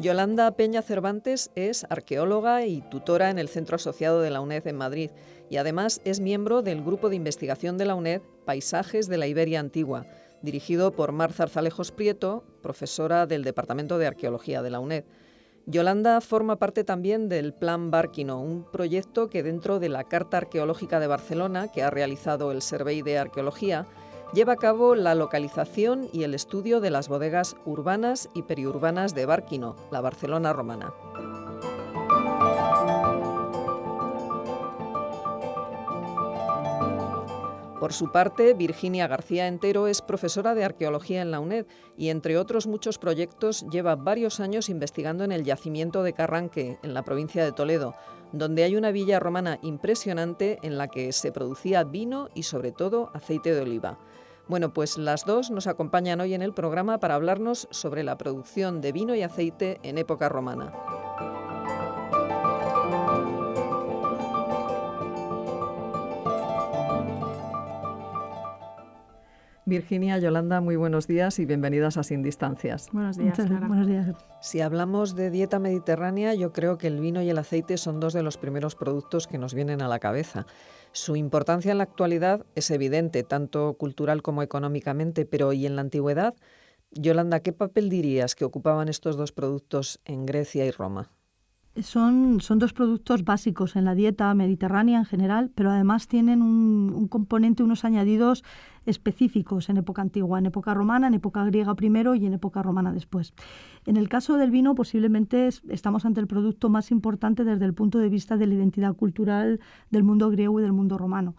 Yolanda Peña Cervantes es arqueóloga y tutora en el Centro Asociado de la UNED en Madrid y además es miembro del Grupo de Investigación de la UNED Paisajes de la Iberia Antigua, dirigido por Mar Zarzalejos Prieto, profesora del Departamento de Arqueología de la UNED. Yolanda forma parte también del Plan Bárquino, un proyecto que dentro de la Carta Arqueológica de Barcelona, que ha realizado el Servei de Arqueología, lleva a cabo la localización y el estudio de las bodegas urbanas y periurbanas de Bárquino, la Barcelona romana. Por su parte, Virginia García Entero es profesora de arqueología en la UNED y, entre otros muchos proyectos, lleva varios años investigando en el yacimiento de Carranque, en la provincia de Toledo, donde hay una villa romana impresionante en la que se producía vino y, sobre todo, aceite de oliva. Bueno, pues las dos nos acompañan hoy en el programa para hablarnos sobre la producción de vino y aceite en época romana. Virginia, Yolanda, muy buenos días y bienvenidas a Sin Distancias. Buenos días, Clara. Buenos días. Si hablamos de dieta mediterránea, yo creo que el vino y el aceite son dos de los primeros productos que nos vienen a la cabeza. Su importancia en la actualidad es evidente, tanto cultural como económicamente, pero ¿y en la antigüedad? Yolanda, ¿qué papel dirías que ocupaban estos dos productos en Grecia y Roma? Son dos productos básicos en la dieta mediterránea en general, pero además tienen un componente, unos añadidos específicos en época antigua, en época romana, en época griega primero y en época romana después. En el caso del vino, posiblemente estamos ante el producto más importante desde el punto de vista de la identidad cultural del mundo griego y del mundo romano.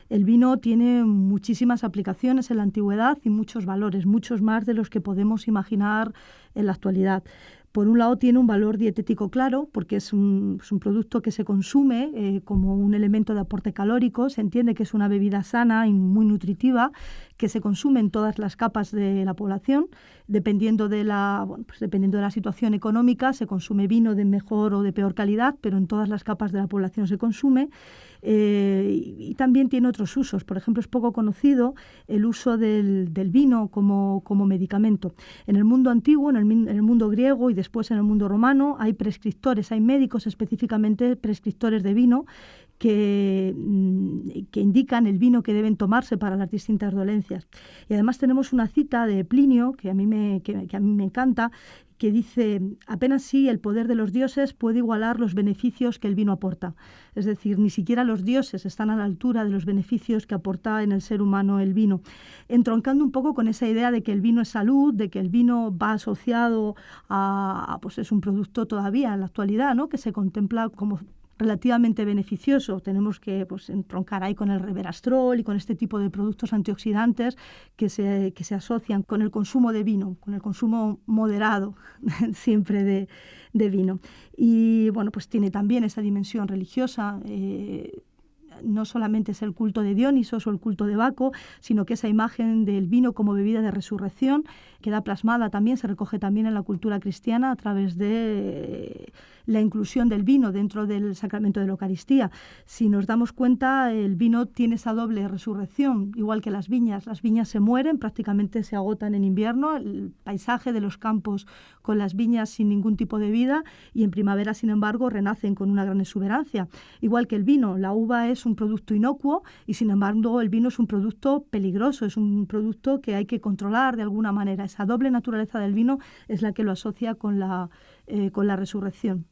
El vino tiene muchísimas aplicaciones en la antigüedad y muchos valores, muchos más de los que podemos imaginar en la actualidad. Por un lado, tiene un valor dietético claro, porque es un producto que se consume como un elemento de aporte calórico. Se entiende que es una bebida sana y muy nutritiva, que se consume en todas las capas de la población. Dependiendo de la situación económica, se consume vino de mejor o de peor calidad, pero en todas las capas de la población se consume. Y también tiene otros usos. Por ejemplo, es poco conocido el uso del vino como medicamento. En el mundo antiguo, en el mundo griego y después en el mundo romano, hay prescriptores, hay médicos específicamente prescriptores de vino que indican el vino que deben tomarse para las distintas dolencias. Y además tenemos una cita de Plinio, que a mí me encanta, que dice: apenas sí el poder de los dioses puede igualar los beneficios que el vino aporta. Es decir, ni siquiera los dioses están a la altura de los beneficios que aporta en el ser humano el vino. Entroncando un poco con esa idea de que el vino es salud, de que el vino va asociado pues es un producto todavía en la actualidad, ¿no?, que se contempla como relativamente beneficioso. Tenemos que entroncar ahí con el resveratrol y con este tipo de productos antioxidantes que se asocian con el consumo de vino, con el consumo moderado siempre de vino. Y bueno, pues tiene también esa dimensión religiosa. No solamente es el culto de Dionisos o el culto de Baco, sino que esa imagen del vino como bebida de resurrección queda plasmada también, se recoge también en la cultura cristiana a través de la inclusión del vino dentro del sacramento de la Eucaristía. Si nos damos cuenta, el vino tiene esa doble resurrección, igual que las viñas. Las viñas se mueren, prácticamente se agotan en invierno, el paisaje de los campos con las viñas sin ningún tipo de vida, y en primavera, sin embargo, renacen con una gran exuberancia. Igual que el vino, la uva es un producto inocuo y, sin embargo, el vino es un producto peligroso, es un producto que hay que controlar de alguna manera. Esa doble naturaleza del vino es la que lo asocia con la resurrección.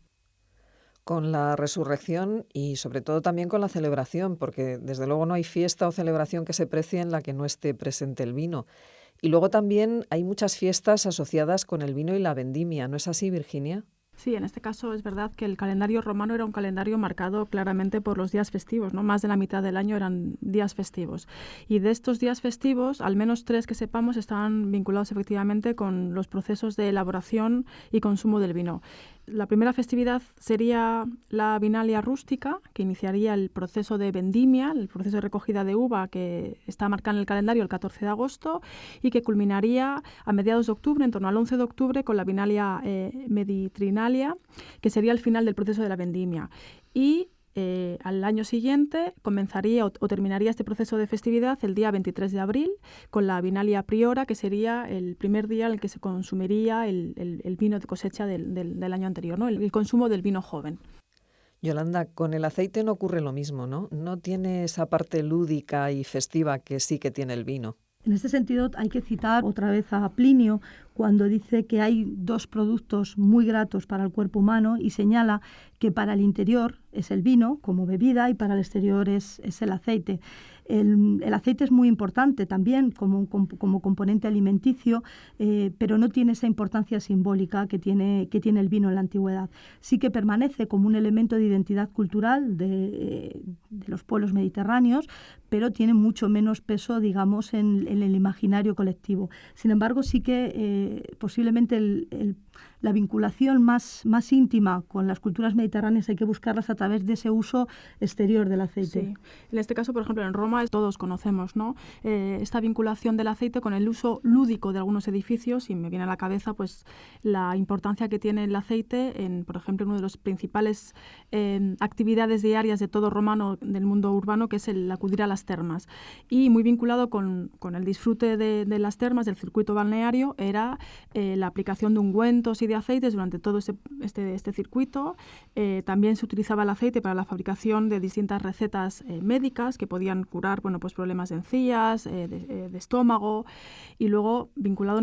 Con la resurrección y sobre todo también con la celebración, porque desde luego no hay fiesta o celebración que se precie en la que no esté presente el vino. Y luego también hay muchas fiestas asociadas con el vino y la vendimia, ¿no es así, Virginia? Sí, en este caso es verdad que el calendario romano era un calendario marcado claramente por los días festivos, ¿no? Más de la mitad del año eran días festivos. Y de estos días festivos, al menos 3 que sepamos estaban vinculados efectivamente con los procesos de elaboración y consumo del vino. La primera festividad sería la Vinalia rústica, que iniciaría el proceso de vendimia, el proceso de recogida de uva, que está marcado en el calendario el 14 de agosto y que culminaría a mediados de octubre, en torno al 11 de octubre, con la Vinalia meditrinalia, que sería el final del proceso de la vendimia. Y al año siguiente comenzaría o terminaría este proceso de festividad el día 23 de abril con la Vinalia Priora, que sería el primer día en el que se consumiría el vino de cosecha del año anterior, ¿no? El consumo del vino joven. Yolanda, con el aceite no ocurre lo mismo, ¿no? No tiene esa parte lúdica y festiva que sí que tiene el vino. En este sentido, hay que citar otra vez a Plinio cuando dice que hay dos productos muy gratos para el cuerpo humano y señala que para el interior es el vino como bebida y para el exterior es el aceite. El aceite es muy importante también como componente alimenticio, pero no tiene esa importancia simbólica que tiene el vino en la antigüedad. Sí que permanece como un elemento de identidad cultural de los pueblos mediterráneos, pero tiene mucho menos peso, digamos, en el imaginario colectivo. Sin embargo, sí que posiblemente la vinculación más íntima con las culturas mediterráneas hay que buscarlas a través de ese uso exterior del aceite. Sí. En este caso, por ejemplo, en Roma todos conocemos, ¿no? Esta vinculación del aceite con el uso lúdico de algunos edificios, y me viene a la cabeza pues la importancia que tiene el aceite en, por ejemplo, uno de los principales actividades diarias de todo romano del mundo urbano, que es el acudir a las termas. Y muy vinculado con el disfrute de las termas, del circuito balneario, era la aplicación de ungüentos y de aceites durante todo este circuito. También se utilizaba el aceite para la fabricación de distintas recetas médicas que podían curar pues problemas de encías, de estómago. Y luego, vinculado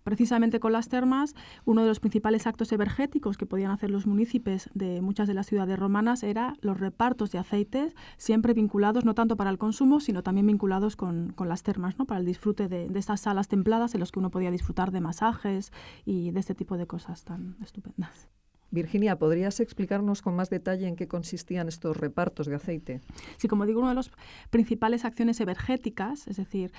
precisamente con las termas, uno de los principales actos evergéticos que podían hacer los municipios de muchas de las ciudades romanas era los repartos de aceites, siempre vinculados no tanto para el consumo, sino también vinculados con las termas, ¿no? Para el disfrute de estas salas templadas en las que uno podía disfrutar de masajes y de este tipo de cosas tan estupendas. Virginia, ¿podrías explicarnos con más detalle en qué consistían estos repartos de aceite? Sí, como digo, una de las principales acciones evergéticas, es decir,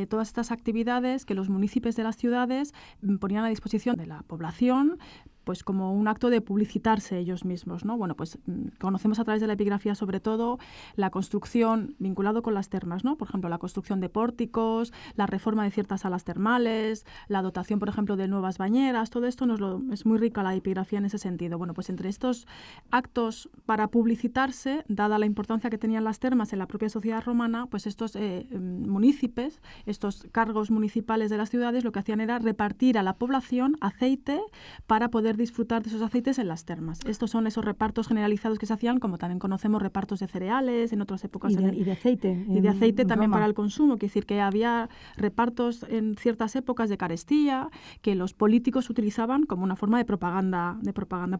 todas estas actividades que los municipios de las ciudades ponían a disposición de la población, pues como un acto de publicitarse ellos mismos, ¿no? Bueno, pues conocemos a través de la epigrafía sobre todo la construcción vinculado con las termas, ¿no? Por ejemplo, la construcción de pórticos, la reforma de ciertas salas termales, la dotación, por ejemplo, de nuevas bañeras, todo esto es muy rica la epigrafía en ese sentido. Bueno, pues entre estos actos para publicitarse, dada la importancia que tenían las termas en la propia sociedad romana, pues estos municipios, estos cargos municipales de las ciudades, lo que hacían era repartir a la población aceite para poder disfrutar de esos aceites en las termas. Estos son esos repartos generalizados que se hacían, como también conocemos repartos de cereales en otras épocas. Y de aceite. Y de aceite también Roma. para el consumo. Quiere decir que había repartos en ciertas épocas de carestía que los políticos utilizaban como una forma de propaganda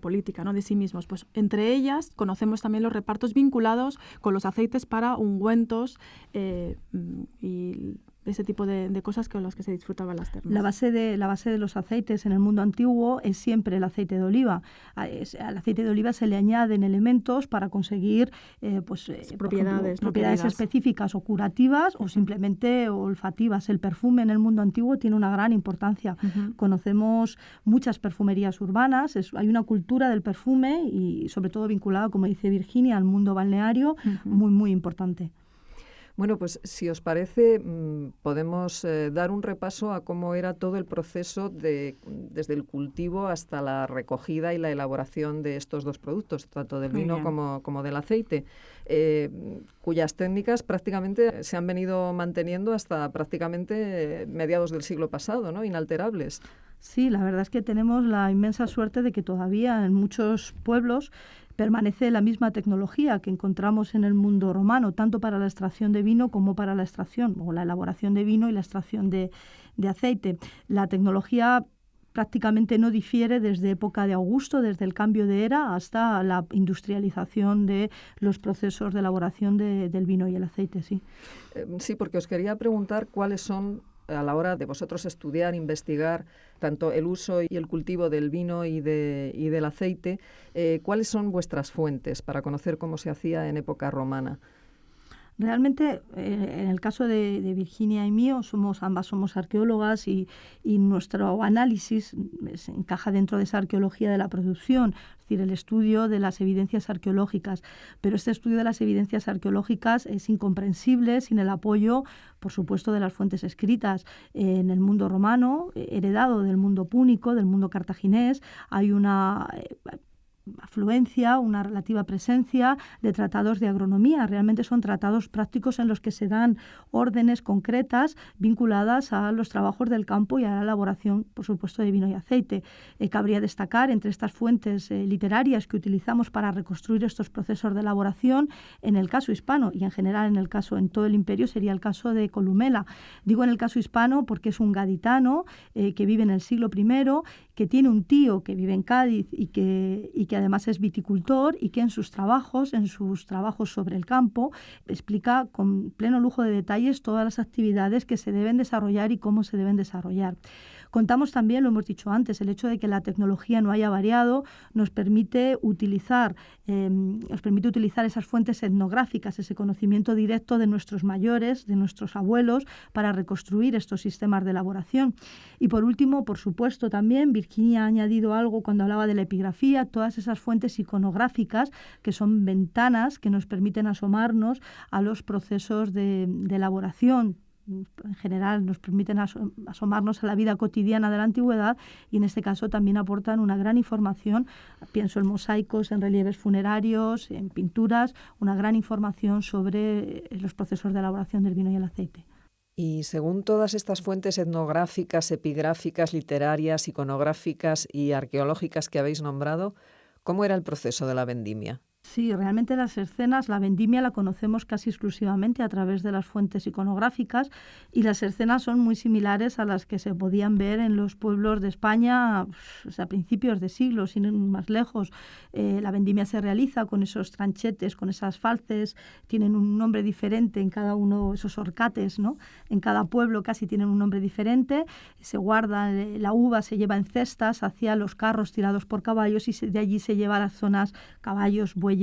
política, ¿no? De sí mismos. Pues entre ellas conocemos también los repartos vinculados con los aceites para ungüentos y ese tipo de cosas con las que se disfrutaban las termas. La base de los aceites en el mundo antiguo es siempre el aceite de oliva. Al aceite de oliva se le añaden elementos para conseguir propiedades específicas o curativas o simplemente olfativas. El perfume en el mundo antiguo tiene una gran importancia. Uh-huh. Conocemos muchas perfumerías urbanas, hay una cultura del perfume y sobre todo vinculada, como dice Virginia, al mundo balneario, uh-huh, muy, muy importante. Bueno, pues si os parece, podemos dar un repaso a cómo era todo el proceso desde el cultivo hasta la recogida y la elaboración de estos dos productos, tanto del vino como del aceite, cuyas técnicas prácticamente se han venido manteniendo hasta prácticamente mediados del siglo pasado, ¿no? Inalterables. Sí, la verdad es que tenemos la inmensa suerte de que todavía en muchos pueblos permanece la misma tecnología que encontramos en el mundo romano, tanto para la extracción de vino como para la extracción o la elaboración de vino y la extracción de aceite. La tecnología prácticamente no difiere desde época de Augusto, desde el cambio de era hasta la industrialización de los procesos de elaboración del vino y el aceite. Sí, sí, porque os quería preguntar cuáles son, a la hora de vosotros estudiar, investigar tanto el uso y el cultivo del vino y del aceite, ¿cuáles son vuestras fuentes para conocer cómo se hacía en época romana? Realmente, en el caso de Virginia y mío, ambas somos arqueólogas y nuestro análisis se encaja dentro de esa arqueología de la producción, es decir, el estudio de las evidencias arqueológicas. Pero este estudio de las evidencias arqueológicas es incomprensible sin el apoyo, por supuesto, de las fuentes escritas. En el mundo romano, heredado del mundo púnico, del mundo cartaginés, hay una afluencia, una relativa presencia de tratados de agronomía. Realmente son tratados prácticos en los que se dan órdenes concretas vinculadas a los trabajos del campo y a la elaboración, por supuesto, de vino y aceite. Cabría destacar entre estas fuentes literarias que utilizamos para reconstruir estos procesos de elaboración, en el caso hispano y en general en todo el imperio, sería el caso de Columela. Digo en el caso hispano porque es un gaditano que vive en el siglo I, que tiene un tío que vive en Cádiz y que además es viticultor, y que en sus trabajos sobre el campo, explica con pleno lujo de detalles todas las actividades que se deben desarrollar y cómo se deben desarrollar. Contamos también, lo hemos dicho antes, el hecho de que la tecnología no haya variado nos permite utilizar esas fuentes etnográficas, ese conocimiento directo de nuestros mayores, de nuestros abuelos, para reconstruir estos sistemas de elaboración. Y por último, por supuesto, también Virginia ha añadido algo cuando hablaba de la epigrafía, todas esas fuentes iconográficas que son ventanas que nos permiten asomarnos a los procesos de elaboración. En general nos permiten asomarnos a la vida cotidiana de la antigüedad, y en este caso también aportan una gran información. Pienso en mosaicos, en relieves funerarios, en pinturas, una gran información sobre los procesos de elaboración del vino y el aceite. Y según todas estas fuentes etnográficas, epigráficas, literarias, iconográficas y arqueológicas que habéis nombrado, ¿cómo era el proceso de la vendimia? Sí, realmente las escenas, la vendimia la conocemos casi exclusivamente a través de las fuentes iconográficas, y las escenas son muy similares a las que se podían ver en los pueblos de España a principios de siglo, sin ir más lejos. La vendimia se realiza con esos tranchetes, con esas falces, tienen un nombre diferente en cada uno, esos horcates, ¿no? En cada pueblo casi tienen un nombre diferente. Se guarda, la uva se lleva en cestas hacia los carros tirados por caballos, y de allí se lleva a las zonas caballos, bueyes,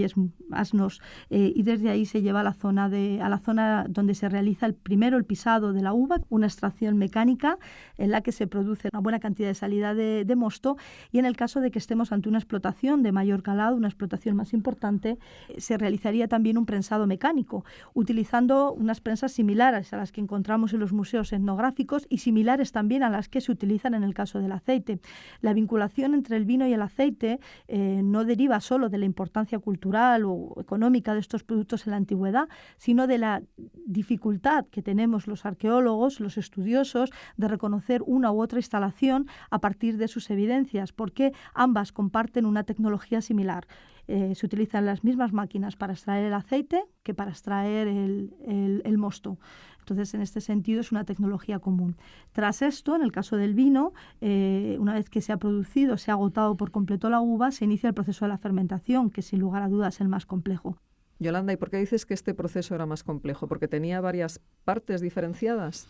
asnos, y desde ahí se lleva a la zona donde se realiza el pisado de la uva, una extracción mecánica en la que se produce una buena cantidad de salida de mosto, y en el caso de que estemos ante una explotación de mayor calado, una explotación más importante, se realizaría también un prensado mecánico, utilizando unas prensas similares a las que encontramos en los museos etnográficos y similares también a las que se utilizan en el caso del aceite. La vinculación entre el vino y el aceite no deriva solo de la importancia cultural o económica de estos productos en la antigüedad, sino de la dificultad que tenemos los arqueólogos, los estudiosos, de reconocer una u otra instalación a partir de sus evidencias, porque ambas comparten una tecnología similar. Se utilizan las mismas máquinas para extraer el aceite que para extraer el mosto. Entonces, en este sentido, es una tecnología común. Tras esto, en el caso del vino, una vez que se ha producido, se ha agotado por completo la uva, se inicia el proceso de la fermentación, que sin lugar a dudas es el más complejo. Yolanda, ¿y por qué dices que este proceso era más complejo? ¿Porque tenía varias partes diferenciadas?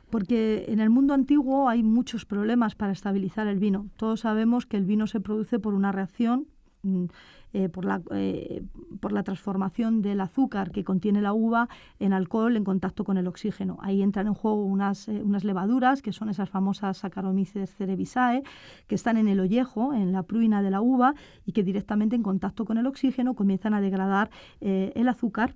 Porque en el mundo antiguo hay muchos problemas para estabilizar el vino. Todos sabemos que el vino se produce por una reacción, por la transformación del azúcar que contiene la uva en alcohol en contacto con el oxígeno. Ahí entran en juego unas levaduras, que son esas famosas Saccharomyces cerevisiae, que están en el ollejo, en la pruina de la uva, y que directamente en contacto con el oxígeno comienzan a degradar el azúcar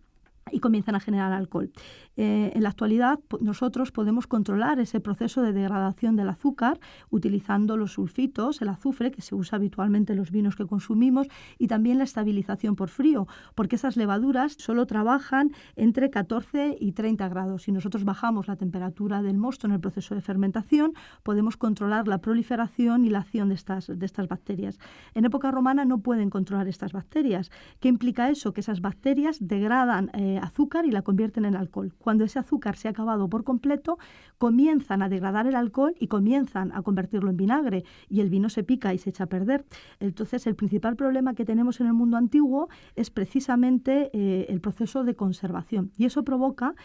y comienzan a generar alcohol. En la actualidad nosotros podemos controlar ese proceso de degradación del azúcar utilizando los sulfitos, el azufre que se usa habitualmente en los vinos que consumimos, y también la estabilización por frío, porque esas levaduras solo trabajan entre 14 y 30 grados. Si nosotros bajamos la temperatura del mosto en el proceso de fermentación, podemos controlar la proliferación y la acción de estas bacterias. En época romana no pueden controlar estas bacterias. ¿Qué implica eso? Que esas bacterias degradan azúcar y la convierten en alcohol. Cuando ese azúcar se ha acabado por completo, comienzan a degradar el alcohol y comienzan a convertirlo en vinagre, y el vino se pica y se echa a perder. Entonces, el principal problema que tenemos en el mundo antiguo es precisamente el proceso de conservación, y eso provoca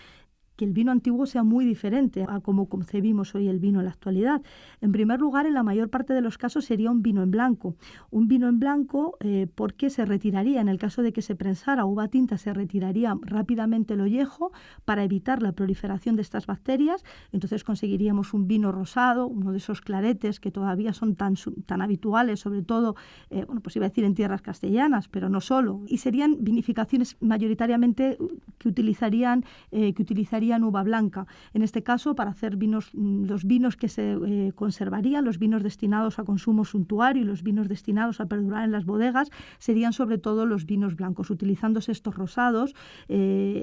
que el vino antiguo sea muy diferente a cómo concebimos hoy el vino en la actualidad. En primer lugar, en la mayor parte de los casos sería un vino en blanco. Un vino en blanco porque se retiraría, en el caso de que se prensara uva tinta, se retiraría rápidamente el ollejo para evitar la proliferación de estas bacterias. Entonces conseguiríamos un vino rosado, uno de esos claretes que todavía son tan habituales, sobre todo, pues iba a decir en tierras castellanas, pero no solo. Y serían vinificaciones mayoritariamente que utilizarían utilizarían uva blanca. En este caso, para hacer vinos, los vinos que se conservarían, los vinos destinados a consumo suntuario y los vinos destinados a perdurar en las bodegas, serían sobre todo los vinos blancos, utilizándose estos rosados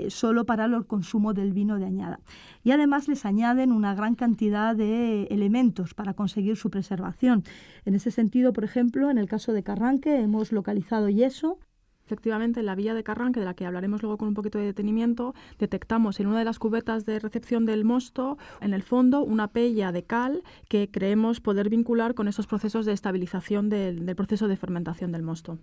solo para el consumo del vino de añada. Y además les añaden una gran cantidad de elementos para conseguir su preservación. En ese sentido, por ejemplo, en el caso de Carranque hemos localizado yeso. Efectivamente, en la villa de Carranque, de la que hablaremos luego con un poquito de detenimiento, detectamos en una de las cubetas de recepción del mosto, en el fondo, una pella de cal que creemos poder vincular con esos procesos de estabilización del proceso de fermentación del mosto.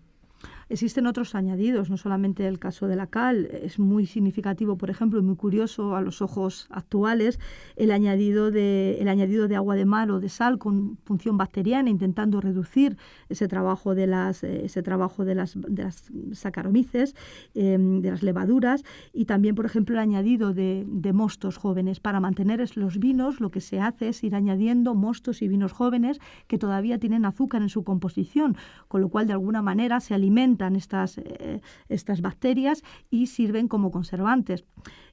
Existen otros añadidos, no solamente el caso de la cal. Es muy significativo, por ejemplo, y muy curioso a los ojos actuales, el añadido de agua de mar o de sal con función bacteriana, intentando reducir ese trabajo de las saccharomyces, de las levaduras, y también, por ejemplo, el añadido de mostos jóvenes. Para mantener los vinos, lo que se hace es ir añadiendo mostos y vinos jóvenes que todavía tienen azúcar en su composición, con lo cual, de alguna manera, se alimentan estas bacterias y sirven como conservantes.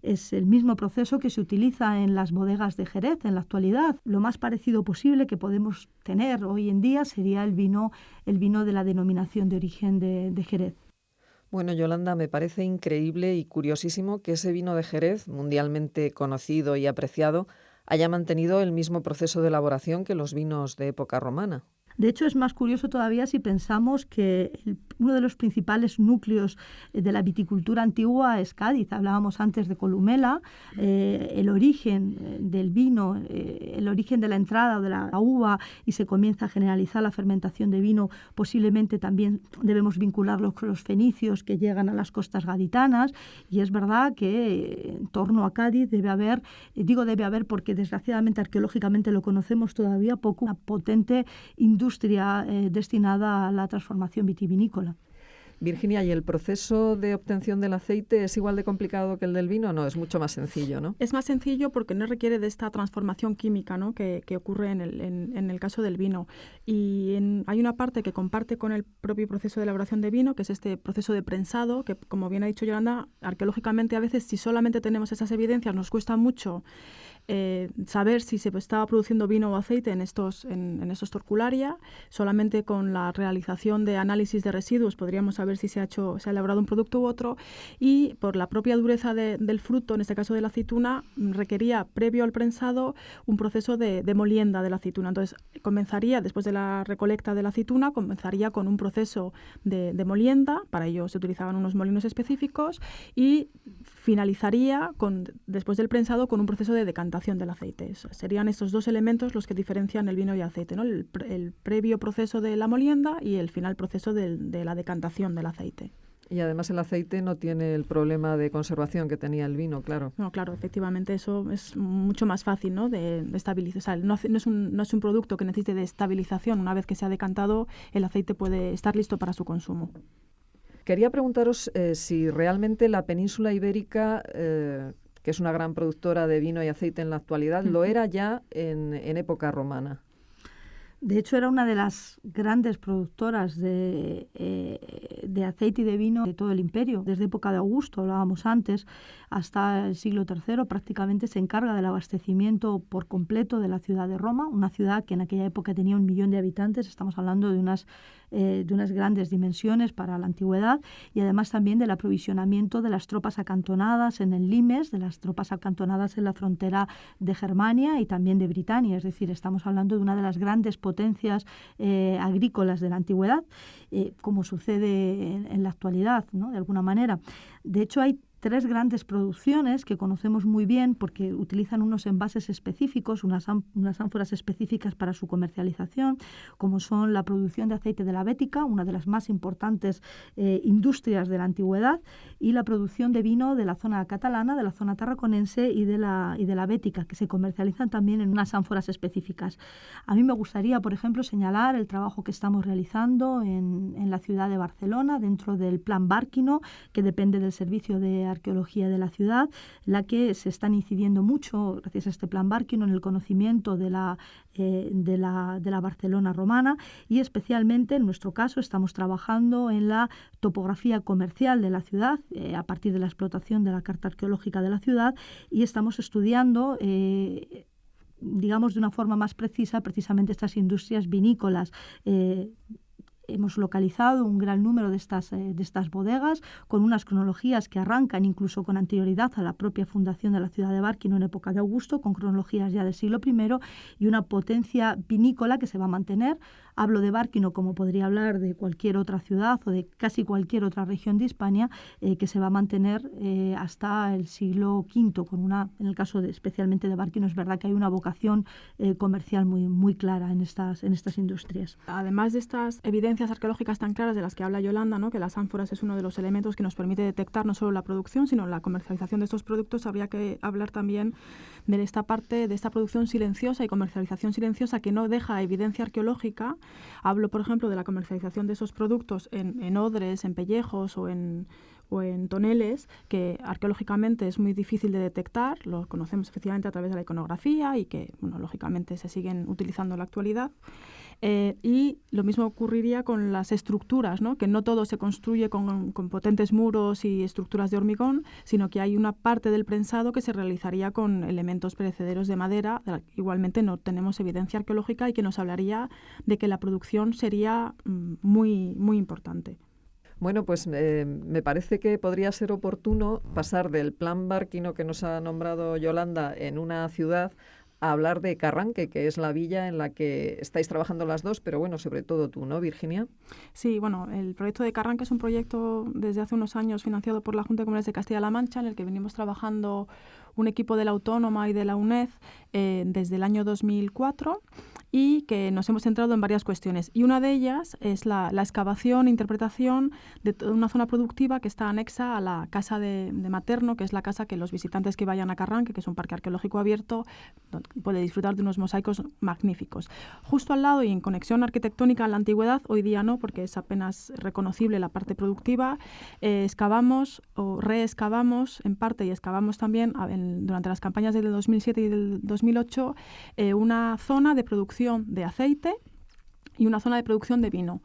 Es el mismo proceso que se utiliza en las bodegas de Jerez en la actualidad. Lo más parecido posible que podemos tener hoy en día sería el vino de la denominación de origen de Jerez. Bueno, Yolanda, me parece increíble y curiosísimo que ese vino de Jerez, mundialmente conocido y apreciado, haya mantenido el mismo proceso de elaboración que los vinos de época romana. De hecho, es más curioso todavía si pensamos que uno de los principales núcleos de la viticultura antigua es Cádiz. Hablábamos antes de Columela, el origen del vino, el origen de la entrada de la uva, y se comienza a generalizar la fermentación de vino. Posiblemente también debemos vincularlo con los fenicios que llegan a las costas gaditanas, y es verdad que en torno a Cádiz debe haber porque desgraciadamente arqueológicamente lo conocemos todavía poco, una potente industria destinada a la transformación vitivinícola. Virginia, ¿y el proceso de obtención del aceite es igual de complicado que el del vino? No, es mucho más sencillo, ¿no? Es más sencillo porque no requiere de esta transformación química, ¿no?, que ocurre en el caso del vino. Y hay una parte que comparte con el propio proceso de elaboración de vino, que es este proceso de prensado, que, como bien ha dicho Yolanda, arqueológicamente a veces, si solamente tenemos esas evidencias, nos cuesta mucho saber si se estaba produciendo vino o aceite en estos torcularia. Solamente con la realización de análisis de residuos podríamos saber si se ha elaborado un producto u otro, y por la propia dureza del fruto, en este caso de la aceituna, requería, previo al prensado, un proceso de molienda de la aceituna. Entonces, después de la recolecta de la aceituna, comenzaría con un proceso de molienda. Para ello se utilizaban unos molinos específicos, y finalizaría, después del prensado, con un proceso de decantación del aceite. Serían estos dos elementos los que diferencian el vino y el aceite, ¿no? El previo proceso de la molienda y el final proceso de la decantación del aceite. Y además el aceite no tiene el problema de conservación que tenía el vino, claro. No, claro, efectivamente eso es mucho más fácil, ¿no?, de estabilizar. O sea, no es un producto que necesite de estabilización. Una vez que se ha decantado, el aceite puede estar listo para su consumo. Quería preguntaros si realmente la península ibérica, que es una gran productora de vino y aceite en la actualidad, lo era ya en época romana. De hecho, era una de las grandes productoras de aceite y de vino de todo el imperio. Desde época de Augusto, hablábamos antes, hasta el siglo III, prácticamente se encarga del abastecimiento por completo de la ciudad de Roma, una ciudad que en aquella época tenía 1 millón de habitantes. Estamos hablando de unas grandes dimensiones para la antigüedad, y además también del aprovisionamiento de las tropas acantonadas en el Limes, de las tropas acantonadas en la frontera de Germania y también de Britania. Es decir, estamos hablando de una de las grandes potencias agrícolas de la antigüedad, como sucede en la actualidad, ¿no?, de alguna manera. De hecho, hay 3 grandes producciones que conocemos muy bien porque utilizan unos envases específicos, unas ánforas específicas para su comercialización, como son la producción de aceite de la Bética, una de las más importantes industrias de la antigüedad, y la producción de vino de la zona catalana, de la zona tarraconense y de la Bética, que se comercializan también en unas ánforas específicas. A mí me gustaría, por ejemplo, señalar el trabajo que estamos realizando en la ciudad de Barcelona, dentro del Plan Bárquino, que depende del Servicio de arqueología de la ciudad, en la que se están incidiendo mucho, gracias a este plan Bárquino, en el conocimiento de la Barcelona romana, y especialmente en nuestro caso estamos trabajando en la topografía comercial de la ciudad a partir de la explotación de la carta arqueológica de la ciudad, y estamos estudiando digamos de una forma más precisa precisamente estas industrias vinícolas. Hemos localizado un gran número de estas bodegas con unas cronologías que arrancan incluso con anterioridad a la propia fundación de la ciudad de Bárquino en época de Augusto, con cronologías ya del siglo I, y una potencia vinícola que se va a mantener. Hablo de Bárquino como podría hablar de cualquier otra ciudad o de casi cualquier otra región de Hispania, que se va a mantener hasta el siglo V, en el caso especialmente de Bárquino, es verdad que hay una vocación comercial muy, muy clara en estas industrias. Además de estas evidencias arqueológicas tan claras de las que habla Yolanda, ¿no?, que las ánforas es uno de los elementos que nos permite detectar no solo la producción, sino la comercialización de estos productos, habría que hablar también de esta parte, de esta producción silenciosa y comercialización silenciosa que no deja evidencia arqueológica. Hablo, por ejemplo, de la comercialización de esos productos en odres, en pellejos o en toneles, que arqueológicamente es muy difícil de detectar, los conocemos efectivamente a través de la iconografía y que, bueno, lógicamente se siguen utilizando en la actualidad. Y lo mismo ocurriría con las estructuras, ¿no?, que no todo se construye con potentes muros y estructuras de hormigón, sino que hay una parte del prensado que se realizaría con elementos perecederos de madera. Igualmente no tenemos evidencia arqueológica y que nos hablaría de que la producción sería muy, muy importante. Bueno, pues me parece que podría ser oportuno pasar del plan Bárquino que nos ha nombrado Yolanda en una ciudad a hablar de Carranque, que es la villa en la que estáis trabajando las dos, pero bueno, sobre todo tú, ¿no, Virginia? Sí, bueno, el proyecto de Carranque es un proyecto desde hace unos años financiado por la Junta de Comunidades de Castilla-La Mancha, en el que venimos trabajando un equipo de la Autónoma y de la UNED desde el año 2004, y que nos hemos centrado en varias cuestiones. Y una de ellas es la excavación e interpretación de una zona productiva que está anexa a la casa de Materno, que es la casa que los visitantes que vayan a Carranque, que es un parque arqueológico abierto, puede disfrutar de unos mosaicos magníficos. Justo al lado y en conexión arquitectónica a la antigüedad, hoy día no, porque es apenas reconocible la parte productiva, excavamos o reexcavamos en parte y excavamos también durante las campañas del 2007 y del 2008 una zona de producción de aceite y una zona de producción de vino.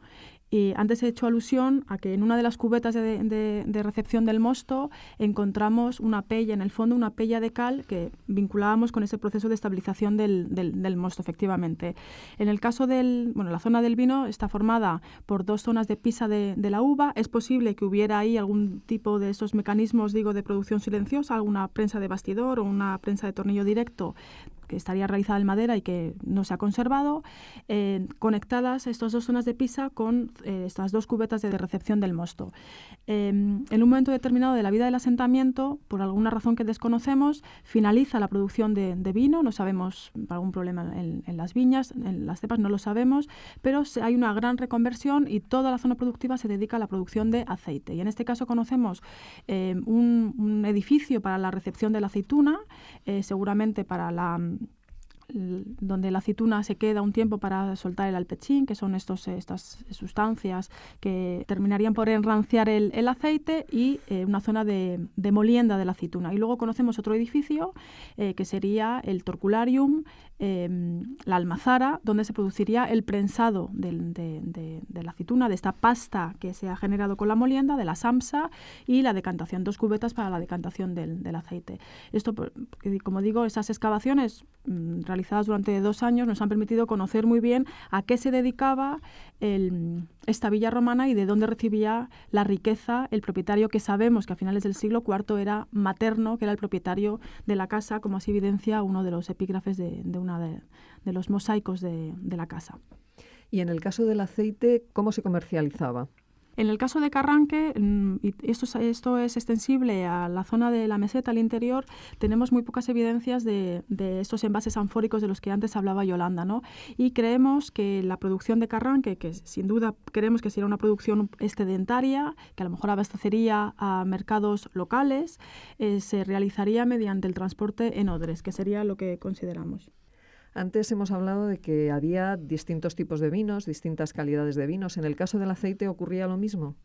Y antes he hecho alusión a que en una de las cubetas de recepción del mosto encontramos una pella, en el fondo una pella de cal que vinculábamos con ese proceso de estabilización del mosto, efectivamente. En el caso la zona del vino está formada por dos zonas de pisa de la uva. Es posible que hubiera ahí algún tipo de esos mecanismos, de producción silenciosa, alguna prensa de bastidor o una prensa de tornillo directo que estaría realizada en madera y que no se ha conservado, conectadas estas dos zonas de pisa con estas dos cubetas de recepción del mosto. En un momento determinado de la vida del asentamiento, por alguna razón que desconocemos, finaliza la producción de vino. No sabemos, por algún problema en las viñas, en las cepas no lo sabemos, pero hay una gran reconversión y toda la zona productiva se dedica a la producción de aceite. Y en este caso conocemos un edificio para la recepción de la aceituna, seguramente para donde la aceituna se queda un tiempo para soltar el alpechín, que son estas sustancias que terminarían por enranciar el aceite, y una zona de molienda de la aceituna. Y luego conocemos otro edificio que sería el torcularium, la almazara, donde se produciría el prensado de la aceituna, de esta pasta que se ha generado con la molienda, de la samsa, y la decantación, 2 cubetas para la decantación del aceite. Esto, como digo, esas excavaciones realizadas durante 2 años nos han permitido conocer muy bien a qué se dedicaba esta villa romana y de dónde recibía la riqueza el propietario, que sabemos que a finales del siglo IV era Materno, que era el propietario de la casa, como así evidencia uno de los epígrafes de uno de los mosaicos de la casa. Y en el caso del aceite, ¿cómo se comercializaba? En el caso de Carranque, y esto es extensible a la zona de la meseta, al interior, tenemos muy pocas evidencias de estos envases anfóricos de los que antes hablaba Yolanda, ¿no? Y creemos que la producción de Carranque, que sin duda creemos que será una producción excedentaria, que a lo mejor abastecería a mercados locales, se realizaría mediante el transporte en odres, que sería lo que consideramos. Antes hemos hablado de que había distintos tipos de vinos, distintas calidades de vinos. ¿En el caso del aceite ocurría lo mismo?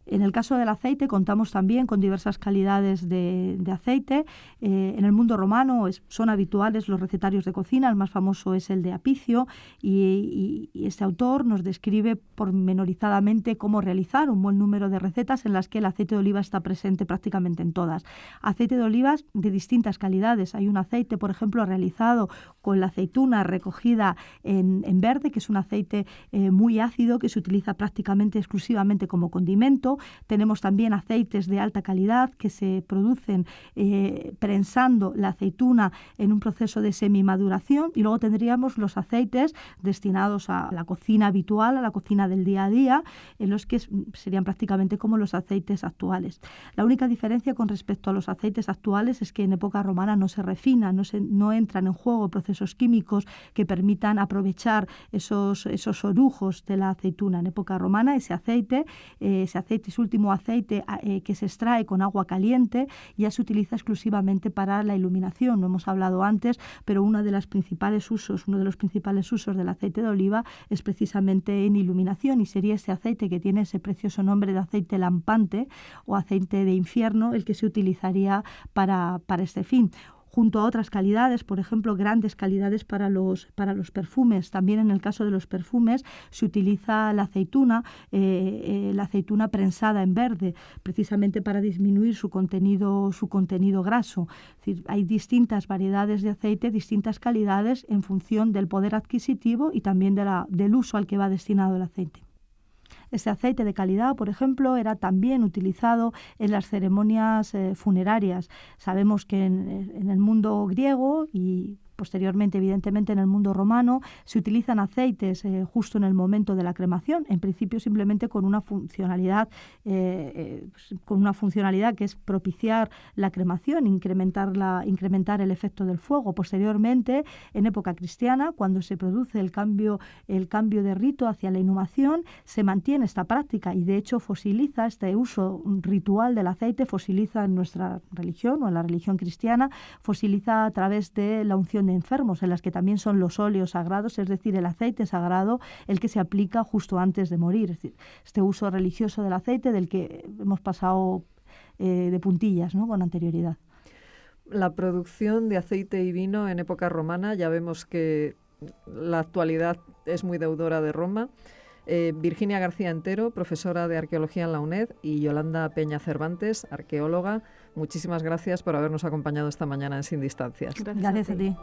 En el caso del aceite contamos también con diversas calidades de aceite. En el mundo romano son habituales los recetarios de cocina, el más famoso es el de Apicio y este autor nos describe pormenorizadamente cómo realizar un buen número de recetas en las que el aceite de oliva está presente prácticamente en todas. Aceite de olivas de distintas calidades. Hay un aceite, por ejemplo, realizado con la aceituna recogida en verde, que es un aceite muy ácido que se utiliza prácticamente exclusivamente como condimento. Tenemos también aceites de alta calidad que se producen prensando la aceituna en un proceso de semimaduración, y luego tendríamos los aceites destinados a la cocina habitual, a la cocina del día a día, en los que serían prácticamente como los aceites actuales. La única diferencia con respecto a los aceites actuales es que en época romana no se refinan, no entran en juego procesos químicos que permitan aprovechar esos orujos de la aceituna. En época romana ese aceite es último aceite que se extrae con agua caliente, ya se utiliza exclusivamente para la iluminación. No hemos hablado antes, pero uno de los principales usos del aceite de oliva es precisamente en iluminación, y sería ese aceite que tiene ese precioso nombre de aceite lampante o aceite de infierno el que se utilizaría para este fin, junto a otras calidades, por ejemplo, grandes calidades para los perfumes. También en el caso de los perfumes se utiliza la aceituna prensada en verde, precisamente para disminuir su contenido graso. Es decir, hay distintas variedades de aceite, distintas calidades en función del poder adquisitivo y también del uso al que va destinado el aceite. Este aceite de calidad, por ejemplo, era también utilizado en las ceremonias funerarias. Sabemos que en el mundo griego y posteriormente, evidentemente, en el mundo romano, se utilizan aceites justo en el momento de la cremación, en principio simplemente con una funcionalidad que es propiciar la cremación, incrementar el efecto del fuego. Posteriormente, en época cristiana, cuando se produce el cambio de rito hacia la inhumación, se mantiene esta práctica y, de hecho, fosiliza este uso ritual del aceite, fosiliza en nuestra religión o en la religión cristiana, fosiliza a través de la unción de enfermos, en las que también son los óleos sagrados, es decir, el aceite sagrado, el que se aplica justo antes de morir. Es decir, este uso religioso del aceite del que hemos pasado de puntillas, ¿no?, con anterioridad. La producción de aceite y vino en época romana, ya vemos que la actualidad es muy deudora de Roma. Virginia García Entero, profesora de Arqueología en la UNED, y Yolanda Peña Cervantes, arqueóloga, muchísimas gracias por habernos acompañado esta mañana en Sin Distancias. Gracias a ti.